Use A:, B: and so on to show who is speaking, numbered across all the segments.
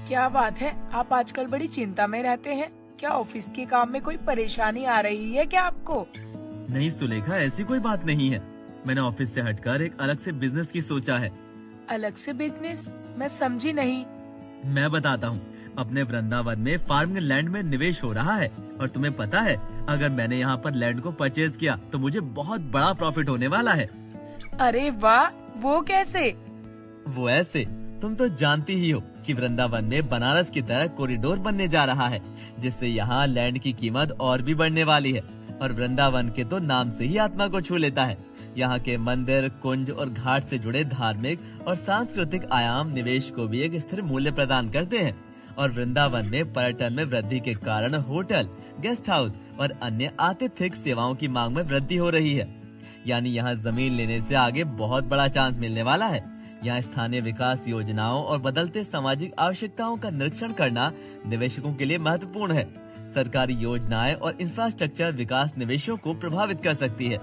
A: क्या बात है, आप आजकल बड़ी चिंता में रहते हैं। क्या ऑफिस के काम में कोई परेशानी आ रही है क्या आपको?
B: नहीं सुलेखा, ऐसी कोई बात नहीं है। मैंने ऑफिस से हटकर एक अलग से बिजनेस की सोचा है।
A: अलग से बिजनेस? मैं समझी नहीं।
B: मैं बताता हूँ। अपने वृंदावन में फार्मिंग लैंड में निवेश हो रहा है और तुम्हें पता है, अगर मैंने यहाँ पर लैंड को परचेज किया तो मुझे बहुत बड़ा प्रॉफिट होने वाला है।
A: अरे वाह, वो कैसे?
B: वो ऐसे, तुम तो जानती ही हो कि वृंदावन में बनारस की तरह कॉरिडोर बनने जा रहा है, जिससे यहाँ लैंड की कीमत और भी बढ़ने वाली है। और वृंदावन के तो नाम से ही आत्मा को छू लेता है। यहाँ के मंदिर, कुंज और घाट से जुड़े धार्मिक और सांस्कृतिक आयाम निवेश को भी एक स्थिर मूल्य प्रदान करते हैं। और वृंदावन में पर्यटन में वृद्धि के कारण होटल, गेस्ट हाउस और अन्य आतिथ्यिक सेवाओं की मांग में वृद्धि हो रही है। यानी यहाँ जमीन लेने से आगे बहुत बड़ा चांस मिलने वाला है। यहाँ स्थानीय विकास योजनाओं और बदलते सामाजिक आवश्यकताओं का निरीक्षण करना निवेशकों के लिए महत्वपूर्ण है। सरकारी योजनाएं और इंफ्रास्ट्रक्चर विकास निवेशों को प्रभावित कर सकती है।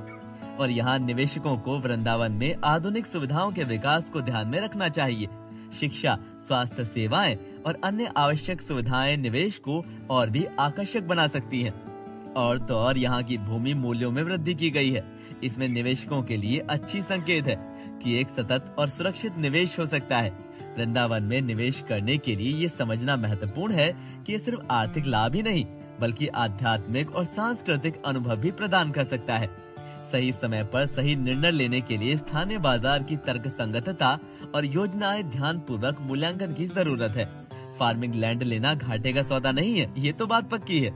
B: और यहाँ निवेशकों को वृंदावन में आधुनिक सुविधाओं के विकास को ध्यान में रखना चाहिए। शिक्षा, स्वास्थ्य सेवाएं और अन्य आवश्यक सुविधाएं निवेश को और भी आकर्षक बना सकती हैं। और तो और यहाँ की भूमि मूल्यों में वृद्धि की गई है। इसमें निवेशकों के लिए अच्छी संकेत है कि एक सतत और सुरक्षित निवेश हो सकता है। वृंदावन में निवेश करने के लिए ये समझना महत्वपूर्ण है कि ये सिर्फ आर्थिक लाभ ही नहीं, बल्कि आध्यात्मिक और सांस्कृतिक अनुभव भी प्रदान कर सकता है। सही समय पर सही निर्णय लेने के लिए स्थानीय बाजार की तर्कसंगतता और योजनाएं ध्यान पूर्वक मूल्यांकन की जरूरत है। फार्मिंग लैंड लेना घाटे का सौदा नहीं है, ये तो बात पक्की है।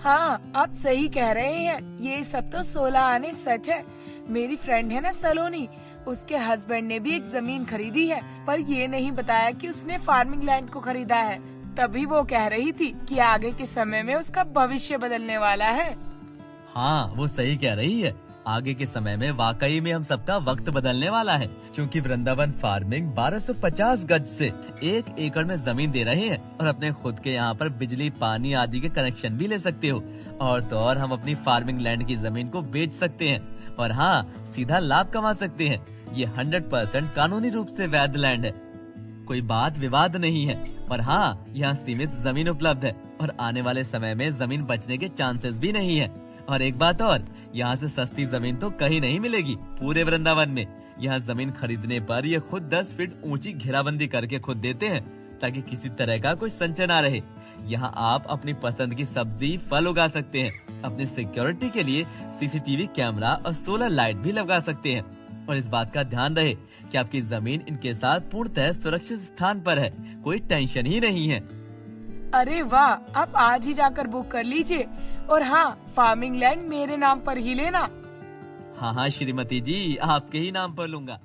A: हाँ, आप सही कह रहे हैं। ये सब तो 16 आने सच है। मेरी फ्रेंड है ना सलोनी, उसके हस्बैंड ने भी एक जमीन खरीदी है, पर ये नहीं बताया कि उसने फार्मिंग लैंड को खरीदा है। तभी वो कह रही थी कि आगे के समय में उसका भविष्य बदलने वाला है।
B: हाँ, वो सही कह रही है। आगे के समय में वाकई में हम सबका वक्त बदलने वाला है, क्योंकि वृंदावन फार्मिंग 1250 गज से 1 एकड़ में जमीन दे रहे हैं और अपने खुद के यहाँ पर बिजली, पानी आदि के कनेक्शन भी ले सकते हो। और तो और हम अपनी फार्मिंग लैंड की जमीन को बेच सकते हैं और हाँ, सीधा लाभ कमा सकते हैं। ये 100% कानूनी रूप से वैध लैंड है, कोई बात विवाद नहीं है। और हाँ, यहाँ सीमित जमीन उपलब्ध है और आने वाले समय में जमीन बचने के चांसेस भी नहीं है। और एक बात और, यहाँ से सस्ती जमीन तो कहीं नहीं मिलेगी पूरे वृंदावन में। यहाँ जमीन खरीदने पर ये खुद 10 फीट ऊंची घेराबंदी करके खुद देते हैं, ताकि किसी तरह का कोई संचय ना रहे। यहाँ आप अपनी पसंद की सब्जी, फल उगा सकते हैं। अपनी सिक्योरिटी के लिए सीसीटीवी कैमरा और सोलर लाइट भी लगा सकते हैं। और इस बात का ध्यान रहे कि आपकी जमीन इनके साथ पूर्णतः सुरक्षित स्थान पर है, कोई टेंशन ही नहीं है।
A: अरे वाह, आप आज ही जाकर बुक कर लीजिए। और हाँ, फार्मिंग लैंड मेरे नाम पर ही लेना।
B: हाँ हाँ श्रीमती जी, आपके ही नाम पर लूंगा।